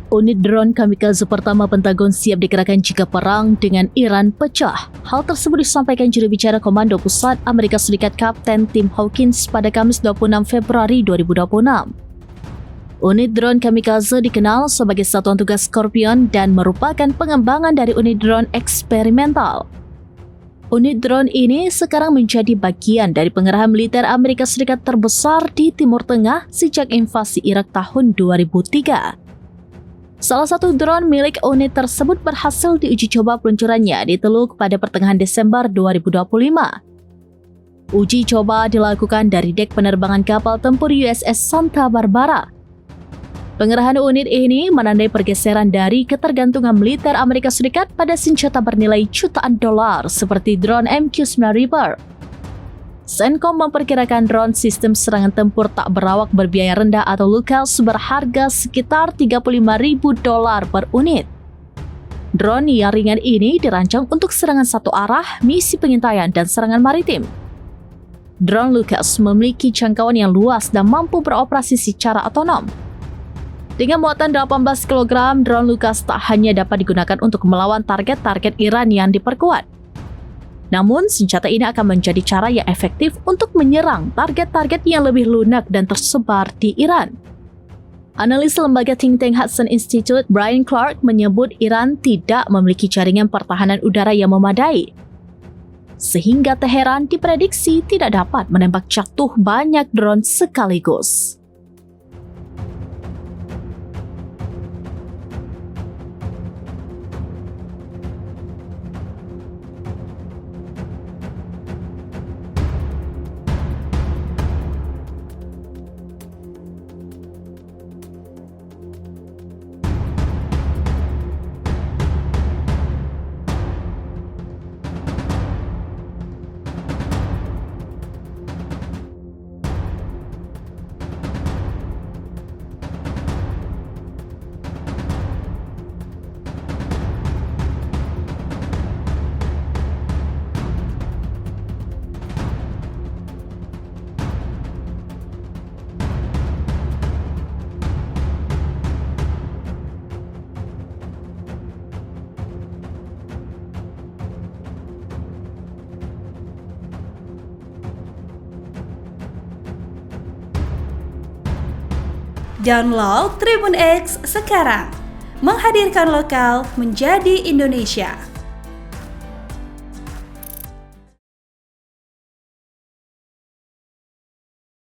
Unit drone kamikaze pertama Pentagon siap dikerahkan jika perang dengan Iran pecah. Hal tersebut disampaikan juru bicara Komando Pusat Amerika Serikat Kapten Tim Hawkins pada Kamis 26 Februari 2026. Unit drone kamikaze dikenal sebagai Satuan Tugas Scorpion dan merupakan pengembangan dari unit drone eksperimental. Unit drone ini sekarang menjadi bagian dari pengerahan militer Amerika Serikat terbesar di Timur Tengah sejak invasi Irak tahun 2003. Salah satu drone milik unit tersebut berhasil diuji coba peluncurannya di Teluk pada pertengahan Desember 2025. Uji coba dilakukan dari dek penerbangan kapal tempur USS Santa Barbara. Pengerahan unit ini menandai pergeseran dari ketergantungan militer Amerika Serikat pada senjata bernilai jutaan dolar seperti drone MQ-9 Reaper. CENTCOM memperkirakan drone sistem serangan tempur tak berawak berbiaya rendah atau LUCAS berharga sekitar $35.000 per unit. Drone yang ringan ini dirancang untuk serangan satu arah, misi pengintaian, dan serangan maritim. Drone LUCAS memiliki jangkauan yang luas dan mampu beroperasi secara otonom. Dengan muatan 18 kg, drone LUCAS tak hanya dapat digunakan untuk melawan target-target Iran yang diperkuat. Namun, senjata ini akan menjadi cara yang efektif untuk menyerang target-target yang lebih lunak dan tersebar di Iran. Analis lembaga think tank Hudson Institute, Brian Clark, menyebut Iran tidak memiliki jaringan pertahanan udara yang memadai, sehingga Teheran diprediksi tidak dapat menembak jatuh banyak drone sekaligus. Download Tribun X sekarang, menghadirkan lokal menjadi Indonesia.